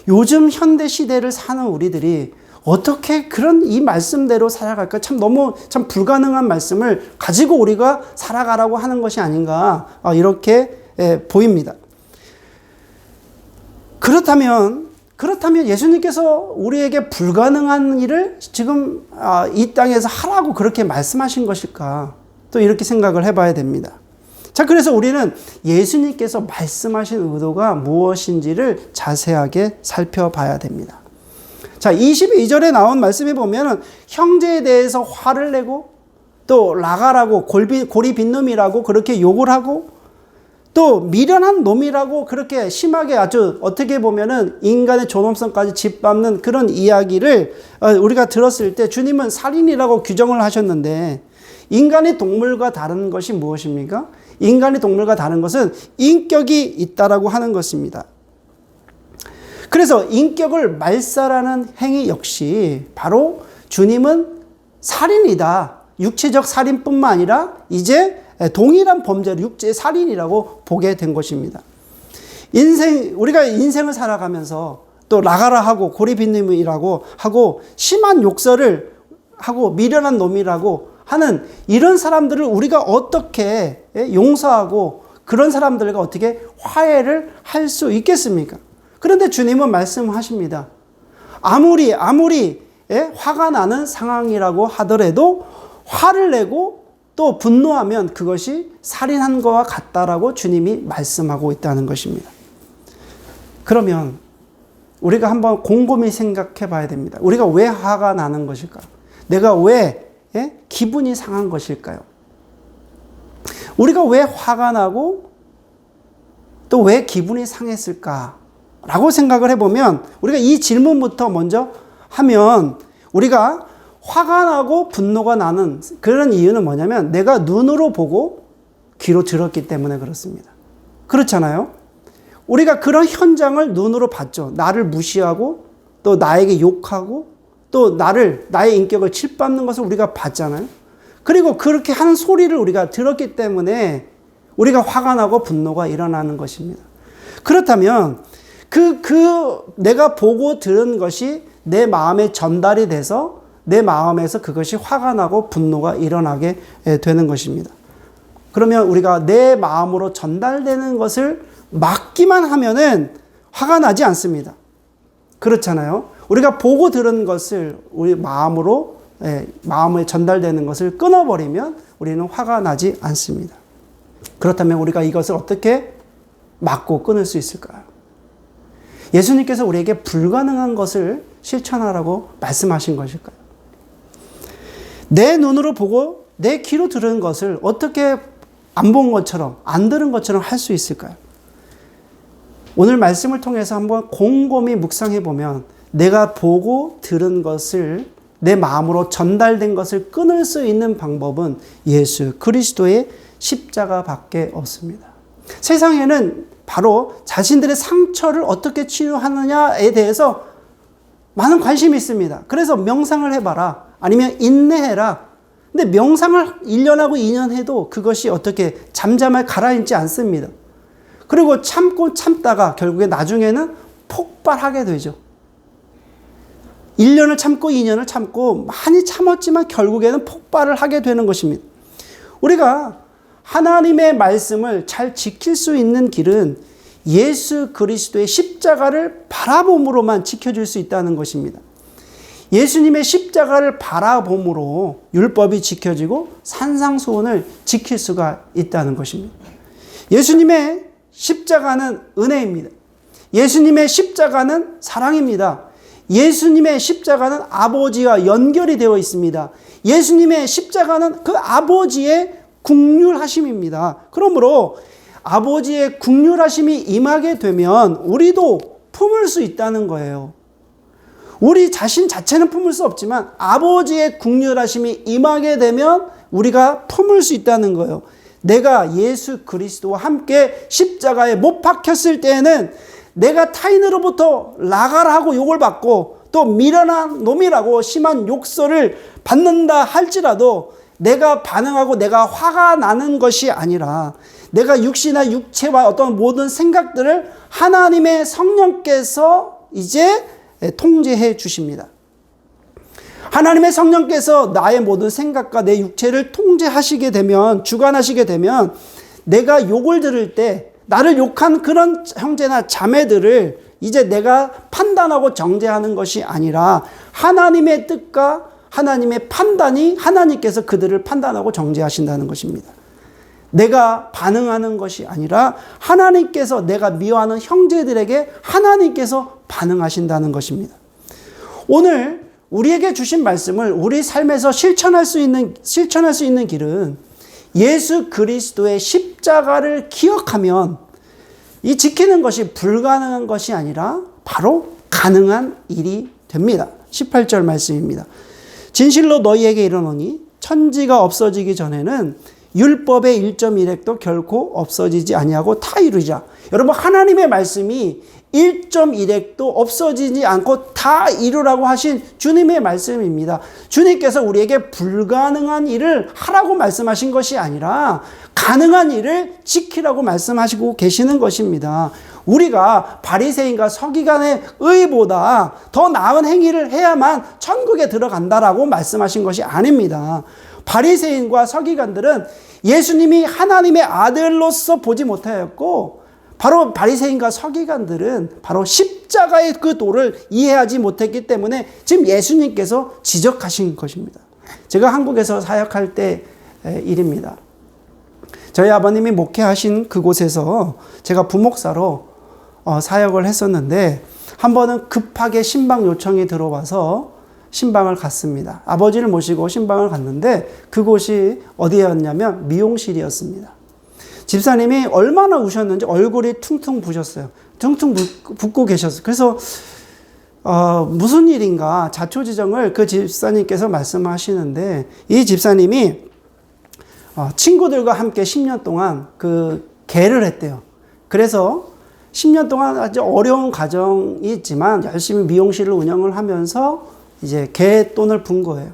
요즘 현대 시대를 사는 우리들이 어떻게 그런 이 말씀대로 살아갈까? 너무 불가능한 말씀을 가지고 우리가 살아가라고 하는 것이 아닌가, 이렇게 보입니다. 그렇다면 예수님께서 우리에게 불가능한 일을 지금 이 땅에서 하라고 그렇게 말씀하신 것일까? 또 이렇게 생각을 해봐야 됩니다. 자, 그래서 우리는 예수님께서 말씀하신 의도가 무엇인지를 자세하게 살펴봐야 됩니다. 자, 22절에 나온 말씀에 보면 형제에 대해서 화를 내고 또 라가라고 고리 빈 놈이라고 그렇게 욕을 하고 또 미련한 놈이라고 그렇게 심하게 아주 어떻게 보면은 인간의 존엄성까지 짓밟는 그런 이야기를 우리가 들었을 때 주님은 살인이라고 규정을 하셨는데, 인간이 동물과 다른 것이 무엇입니까? 인간이 동물과 다른 것은 인격이 있다라고 하는 것입니다. 그래서 인격을 말살하는 행위 역시 바로 주님은 살인이다. 육체적 살인뿐만 아니라 이제 동일한 범죄를 육체 살인이라고 보게 된 것입니다. 우리가 인생을 살아가면서 또 라가라 하고 고리빈님이라고 하고 심한 욕설을 하고 미련한 놈이라고 하는 이런 사람들을 우리가 어떻게 용서하고 그런 사람들과 어떻게 화해를 할 수 있겠습니까? 그런데 주님은 말씀하십니다. 아무리 화가 나는 상황이라고 하더라도 화를 내고 또 분노하면 그것이 살인한 것과 같다라고 주님이 말씀하고 있다는 것입니다. 그러면 우리가 한번 곰곰이 생각해 봐야 됩니다. 우리가 왜 화가 나는 것일까? 내가 왜 기분이 상한 것일까요? 우리가 왜 화가 나고 또 왜 기분이 상했을까? 라고 생각을 해보면 우리가 이 질문부터 먼저 하면, 우리가 화가 나고 분노가 나는 그런 이유는 뭐냐면 내가 눈으로 보고 귀로 들었기 때문에 그렇습니다. 그렇잖아요? 우리가 그런 현장을 눈으로 봤죠. 나를 무시하고 또 나에게 욕하고 또 나의 인격을 짓밟는 것을 우리가 봤잖아요. 그리고 그렇게 하는 소리를 우리가 들었기 때문에 우리가 화가 나고 분노가 일어나는 것입니다. 그렇다면 내가 보고 들은 것이 내 마음에 전달이 돼서 내 마음에서 그것이 화가 나고 분노가 일어나게 되는 것입니다. 그러면 우리가 내 마음으로 전달되는 것을 막기만 하면은 화가 나지 않습니다. 그렇잖아요. 우리가 보고 들은 것을 우리 마음에 전달되는 것을 끊어버리면 우리는 화가 나지 않습니다. 그렇다면 우리가 이것을 어떻게 막고 끊을 수 있을까요? 예수님께서 우리에게 불가능한 것을 실천하라고 말씀하신 것일까요? 내 눈으로 보고 내 귀로 들은 것을 어떻게 안 본 것처럼, 안 들은 것처럼 할 수 있을까요? 오늘 말씀을 통해서 한번 곰곰이 묵상해 보면 내가 보고 들은 것을 내 마음으로 전달된 것을 끊을 수 있는 방법은 예수 그리스도의 십자가밖에 없습니다. 세상에는 바로 자신들의 상처를 어떻게 치유하느냐에 대해서 많은 관심이 있습니다. 그래서 명상을 해봐라. 아니면 인내해라. 근데 명상을 1년하고 2년 해도 그것이 어떻게 잠잠하게 가라앉지 않습니다. 그리고 참고 참다가 결국에 나중에는 폭발하게 되죠. 1년을 참고 2년을 참고 많이 참았지만 결국에는 폭발을 하게 되는 것입니다. 우리가 하나님의 말씀을 잘 지킬 수 있는 길은 예수 그리스도의 십자가를 바라봄으로만 지켜줄 수 있다는 것입니다. 예수님의 십자가를 바라봄으로 율법이 지켜지고 산상수훈을 지킬 수가 있다는 것입니다. 예수님의 십자가는 은혜입니다. 예수님의 십자가는 사랑입니다. 예수님의 십자가는 아버지와 연결이 되어 있습니다. 예수님의 십자가는 그 아버지의 긍휼하심입니다. 그러므로 아버지의 긍휼하심이 임하게 되면 우리도 품을 수 있다는 거예요. 우리 자신 자체는 품을 수 없지만 아버지의 긍휼하심이 임하게 되면 우리가 품을 수 있다는 거예요. 내가 예수 그리스도와 함께 십자가에 못 박혔을 때에는 내가 타인으로부터 나가라 하고 욕을 받고 또 미련한 놈이라고 심한 욕설을 받는다 할지라도 내가 반응하고 내가 화가 나는 것이 아니라 내가 육신이나 육체와 어떤 모든 생각들을 하나님의 성령께서 이제 통제해 주십니다. 하나님의 성령께서 나의 모든 생각과 내 육체를 통제하시게 되면, 주관하시게 되면 내가 욕을 들을 때 나를 욕한 그런 형제나 자매들을 이제 내가 판단하고 정죄하는 것이 아니라 하나님의 뜻과 하나님의 판단이 하나님께서 그들을 판단하고 정죄하신다는 것입니다. 내가 반응하는 것이 아니라 하나님께서 내가 미워하는 형제들에게 하나님께서 반응하신다는 것입니다. 오늘 우리에게 주신 말씀을 우리 삶에서 실천할 수 있는 길은 예수 그리스도의 십자가를 기억하면 이 지키는 것이 불가능한 것이 아니라 바로 가능한 일이 됩니다. 18절 말씀입니다. 진실로 너희에게 이르노니 천지가 없어지기 전에는 율법의 1.1획도 결코 없어지지 아니하고 다 이루자. 여러분, 하나님의 말씀이 1.1획도 없어지지 않고 다 이루라고 하신 주님의 말씀입니다. 주님께서 우리에게 불가능한 일을 하라고 말씀하신 것이 아니라 가능한 일을 지키라고 말씀하시고 계시는 것입니다. 우리가 바리새인과 서기관의 의보다 더 나은 행위를 해야만 천국에 들어간다라고 말씀하신 것이 아닙니다. 바리새인과 서기관들은 예수님이 하나님의 아들로서 보지 못하였고, 바로 바리새인과 서기관들은 바로 십자가의 그 도를 이해하지 못했기 때문에 지금 예수님께서 지적하신 것입니다. 제가 한국에서 사역할 때 일입니다. 저희 아버님이 목회하신 그곳에서 제가 부목사로 사역을 했었는데, 한 번은 급하게 신방 요청이 들어와서 신방을 갔습니다. 아버지를 모시고 신방을 갔는데 그곳이 어디였냐면 미용실이었습니다. 집사님이 얼마나 우셨는지 얼굴이 퉁퉁 부셨어요. 퉁퉁 붓고 계셨어요. 그래서 무슨 일인가 자초지정을 그 집사님께서 말씀하시는데, 이 집사님이 친구들과 함께 10년 동안 그 개를 했대요. 그래서 10년 동안 아주 어려운 가정이 있지만 열심히 미용실을 운영을 하면서 이제 개돈을 분 거예요.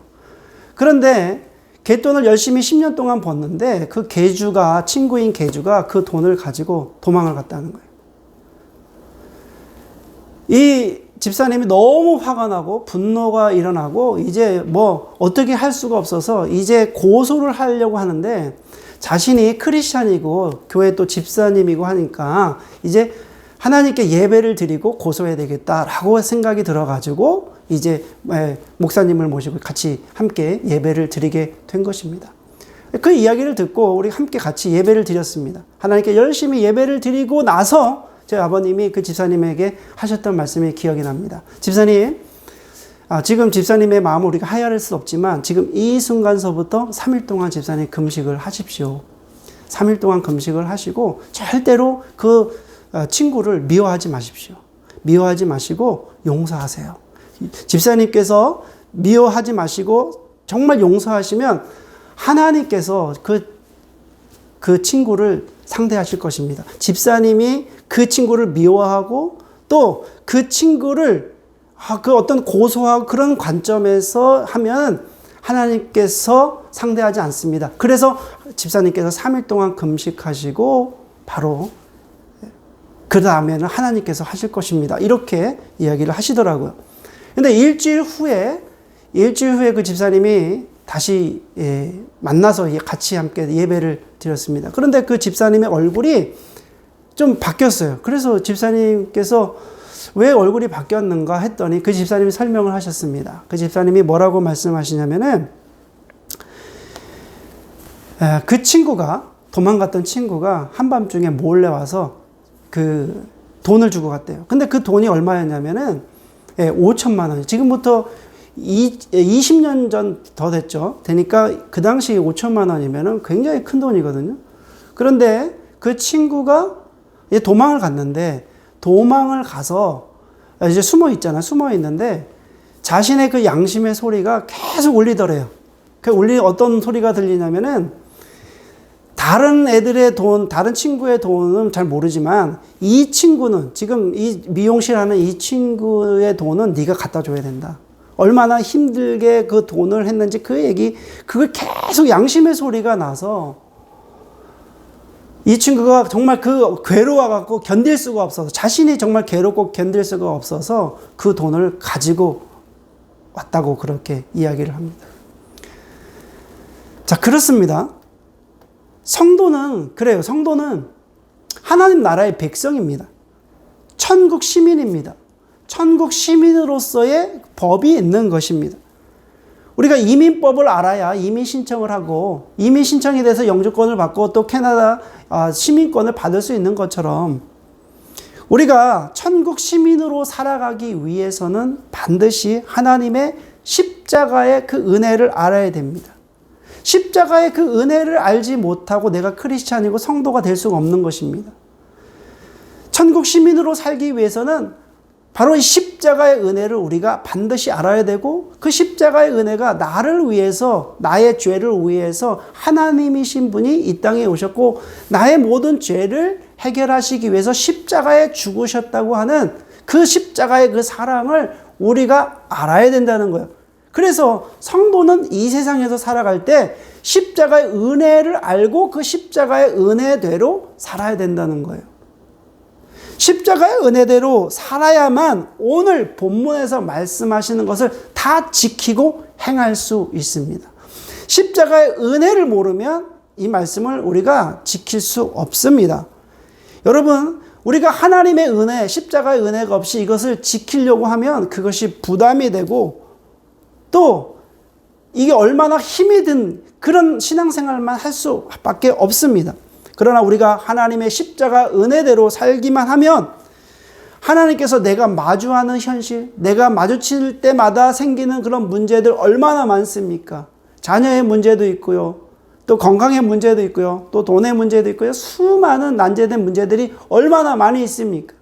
그런데 개돈을 열심히 10년 동안 벌었는데 그 개주가, 친구인 개주가 그 돈을 가지고 도망을 갔다는 거예요. 이 집사님이 너무 화가 나고 분노가 일어나고 이제 뭐 어떻게 할 수가 없어서 이제 고소를 하려고 하는데, 자신이 크리스찬이고 교회 또 집사님이고 하니까 이제 하나님께 예배를 드리고 고소해야 되겠다라고 생각이 들어가지고 이제 목사님을 모시고 같이 함께 예배를 드리게 된 것입니다. 그 이야기를 듣고 우리 함께 같이 예배를 드렸습니다. 하나님께 열심히 예배를 드리고 나서 제 아버님이 그 집사님에게 하셨던 말씀이 기억이 납니다. 집사님, 지금 집사님의 마음을 우리가 하야할 수 없지만 지금 이 순간서부터 3일 동안 집사님 금식을 하십시오. 3일 동안 금식을 하시고 절대로 그 친구를 미워하지 마십시오. 미워하지 마시고 용서하세요. 집사님께서 미워하지 마시고 정말 용서하시면 하나님께서 그 친구를 상대하실 것입니다. 집사님이 그 친구를 미워하고 또 그 친구를 그 어떤 고소하고 그런 관점에서 하면 하나님께서 상대하지 않습니다. 그래서 집사님께서 3일 동안 금식하시고 바로 그 다음에는 하나님께서 하실 것입니다. 이렇게 이야기를 하시더라고요. 근데 일주일 후에 그 집사님이 다시 만나서 같이 함께 예배를 드렸습니다. 그런데 그 집사님의 얼굴이 좀 바뀌었어요. 그래서 집사님께서 왜 얼굴이 바뀌었는가 했더니 그 집사님이 설명을 하셨습니다. 그 집사님이 뭐라고 말씀하시냐면은 그 친구가 도망갔던 친구가 한밤중에 몰래 와서 그 돈을 주고 갔대요. 근데 그 돈이 얼마였냐면은 5천만 원. 지금부터 20년 전 더 됐죠. 되니까 그 당시 5천만 원이면은 굉장히 큰 돈이거든요. 그런데 그 친구가 도망을 갔는데 도망을 가서 이제 숨어 있잖아. 숨어 있는데 자신의 그 양심의 소리가 계속 울리더래요. 어떤 소리가 들리냐면은 다른 애들의 돈, 다른 친구의 돈은 잘 모르지만 이 친구는 지금 이 미용실 하는 이 친구의 돈은 네가 갖다 줘야 된다. 얼마나 힘들게 그 돈을 했는지 그걸 계속 양심의 소리가 나서 이 친구가 정말 괴로워갖고 견딜 수가 없어서 자신이 정말 괴롭고 견딜 수가 없어서 그 돈을 가지고 왔다고 그렇게 이야기를 합니다. 자, 그렇습니다. 성도는 하나님 나라의 백성입니다. 천국 시민입니다. 천국 시민으로서의 법이 있는 것입니다. 우리가 이민법을 알아야 이민 신청을 하고 이민 신청에 대해서 영주권을 받고 또 캐나다 시민권을 받을 수 있는 것처럼 우리가 천국 시민으로 살아가기 위해서는 반드시 하나님의 십자가의 그 은혜를 알아야 됩니다. 십자가의 그 은혜를 알지 못하고 내가 크리스찬이고 성도가 될 수가 없는 것입니다. 천국 시민으로 살기 위해서는 바로 이 십자가의 은혜를 우리가 반드시 알아야 되고 그 십자가의 은혜가 나를 위해서 나의 죄를 위해서 하나님이신 분이 이 땅에 오셨고 나의 모든 죄를 해결하시기 위해서 십자가에 죽으셨다고 하는 그 십자가의 그 사랑을 우리가 알아야 된다는 거예요. 그래서 성도는 이 세상에서 살아갈 때 십자가의 은혜를 알고 그 십자가의 은혜대로 살아야 된다는 거예요. 십자가의 은혜대로 살아야만 오늘 본문에서 말씀하시는 것을 다 지키고 행할 수 있습니다. 십자가의 은혜를 모르면 이 말씀을 우리가 지킬 수 없습니다. 여러분, 우리가 하나님의 은혜, 십자가의 은혜가 없이 이것을 지키려고 하면 그것이 부담이 되고 또 이게 얼마나 힘이 든 그런 신앙생활만 할 수밖에 없습니다. 그러나 우리가 하나님의 십자가 은혜대로 살기만 하면 하나님께서 내가 마주하는 현실, 내가 마주칠 때마다 생기는 그런 문제들 얼마나 많습니까? 자녀의 문제도 있고요. 또 건강의 문제도 있고요. 또 돈의 문제도 있고요. 수많은 난제된 문제들이 얼마나 많이 있습니까?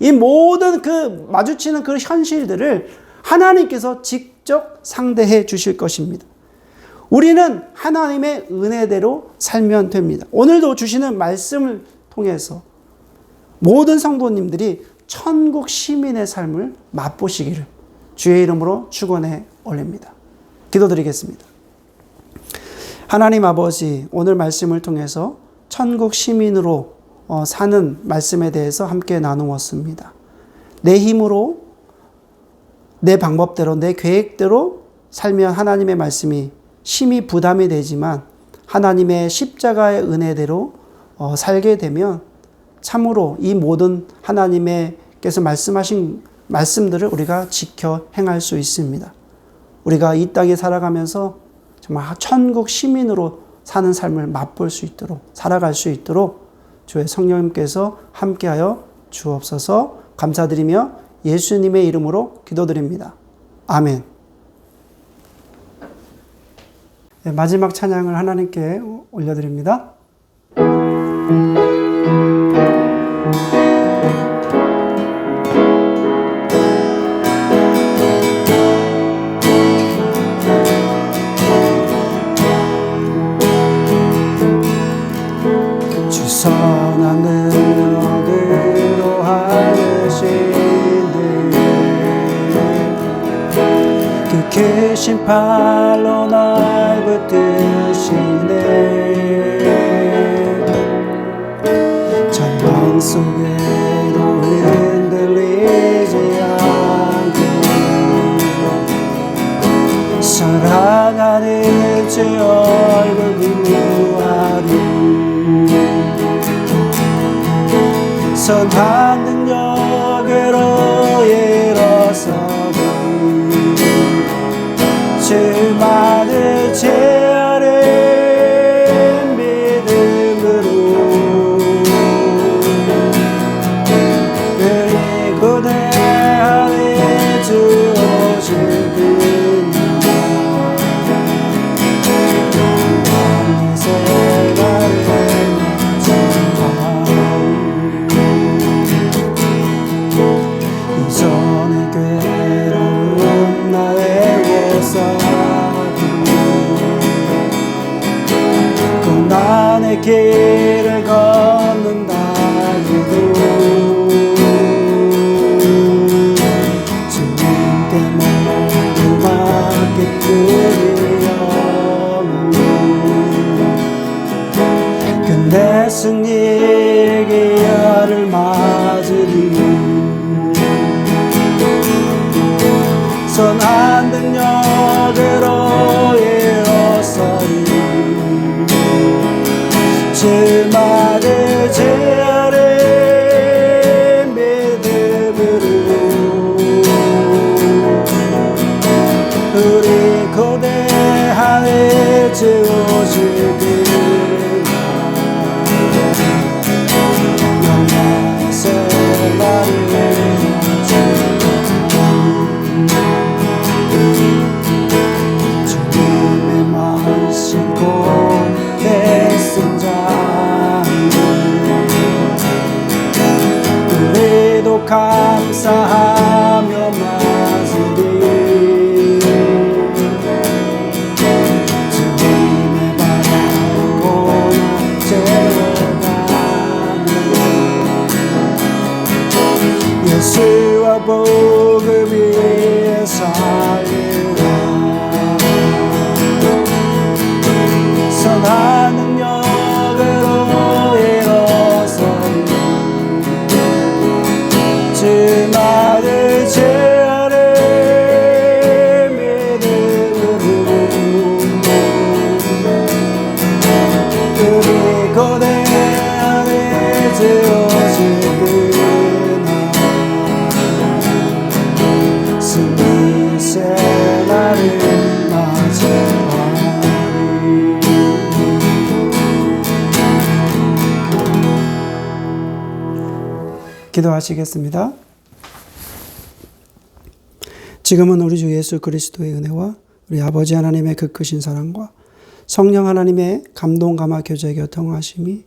이 모든 그 마주치는 그 현실들을 하나님께서 직접 상대해 주실 것입니다. 우리는 하나님의 은혜대로 살면 됩니다. 오늘도 주시는 말씀을 통해서 모든 성도님들이 천국 시민의 삶을 맛보시기를 주의 이름으로 축원해 올립니다. 기도드리겠습니다. 하나님 아버지, 오늘 말씀을 통해서 천국 시민으로 사는 말씀에 대해서 함께 나누었습니다. 내 힘으로, 내 방법대로, 내 계획대로 살면 하나님의 말씀이 심히 부담이 되지만 하나님의 십자가의 은혜대로 살게 되면 참으로 이 모든 하나님께서 말씀하신 말씀들을 우리가 지켜 행할 수 있습니다. 우리가 이 땅에 살아가면서 정말 천국 시민으로 사는 삶을 맛볼 수 있도록, 살아갈 수 있도록 주의 성령님께서 함께하여 주옵소서. 감사드리며 예수님의 이름으로 기도드립니다. 아멘. 네, 마지막 찬양을 하나님께 올려드립니다. 크신 팔로 날 붙드시네. 전망 속에도 흔들리지 않고 사랑하는 주 얼굴 구하리. 선한 능력으로 일어서리. 주만을 제하는 믿음으로 그리고 내 안에 주 오실 그날 생활을 맞이하리. 이전의 괴로움 나의 고난의 길을 걷는다 해도 주님께 모두 맡기꾸리요. 근데 승리의 기회를 맞으리. 선한 능력으로 일어서리. 주만을 제하는 믿음으로 우리 고대하에 주 오실 그날 영원한 생활을 주님의 마음 신고 애쓴 자 우리도 감사하며 맞으리. 주님의 바라고 채워가는 예수와 복음 위에 살리라. 선한 능력으로 일어서리. 주만을 제하는 믿음으로 그리고 내 안에 주 오실 그날 승리의 새날을 맞이하리. 기도하시겠습니다. 지금은 우리 주 예수 그리스도의 은혜와 우리 아버지 하나님의 그 크신 사랑과 성령 하나님의 감동 감화 교제 교통하심이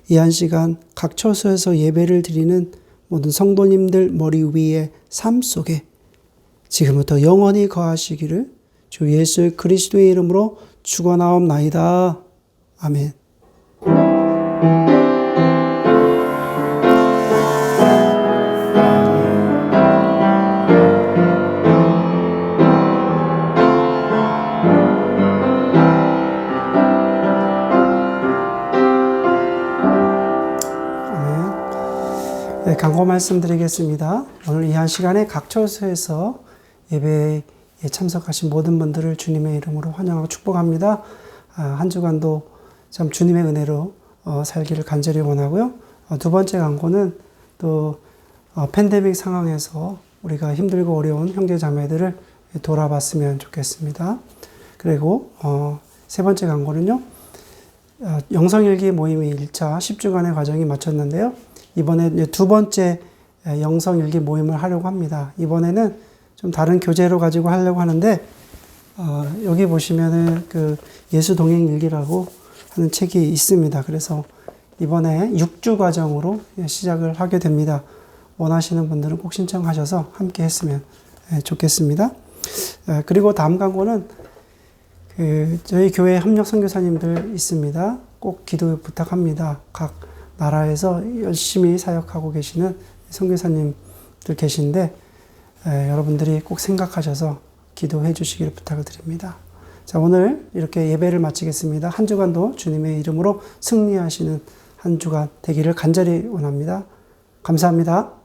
이 한 시간 각 처소에서 예배를 드리는 모든 성도님들 머리 위의 삶 속에 지금부터 영원히 거하시기를 주 예수 그리스도의 이름으로 축원하옵나이다. 아멘. 네, 강고 말씀드리겠습니다. 오늘 이 한 시간에 각 처소에서 예배에 참석하신 모든 분들을 주님의 이름으로 환영하고 축복합니다. 한 주간도 참 주님의 은혜로 살기를 간절히 원하고요. 두 번째 강고는 또 팬데믹 상황에서 우리가 힘들고 어려운 형제 자매들을 돌아봤으면 좋겠습니다. 그리고 세 번째 강고는요. 영성일기 모임이 1차 10주간의 과정이 마쳤는데요. 이번에 두 번째 영성일기 모임을 하려고 합니다. 이번에는 좀 다른 교재로 가지고 하려고 하는데 여기 보시면은 그 예수 동행 일기라고 하는 책이 있습니다. 그래서 이번에 6주 과정으로 시작을 하게 됩니다. 원하시는 분들은 꼭 신청하셔서 함께 했으면 좋겠습니다. 그리고 다음 강고는 저희 교회 협력 선교사님들 있습니다. 꼭 기도 부탁합니다. 각 나라에서 열심히 사역하고 계시는 선교사님들 계신데 여러분들이 꼭 생각하셔서 기도해 주시기를 부탁을 드립니다. 자, 오늘 이렇게 예배를 마치겠습니다. 한 주간도 주님의 이름으로 승리하시는 한 주간 되기를 간절히 원합니다. 감사합니다.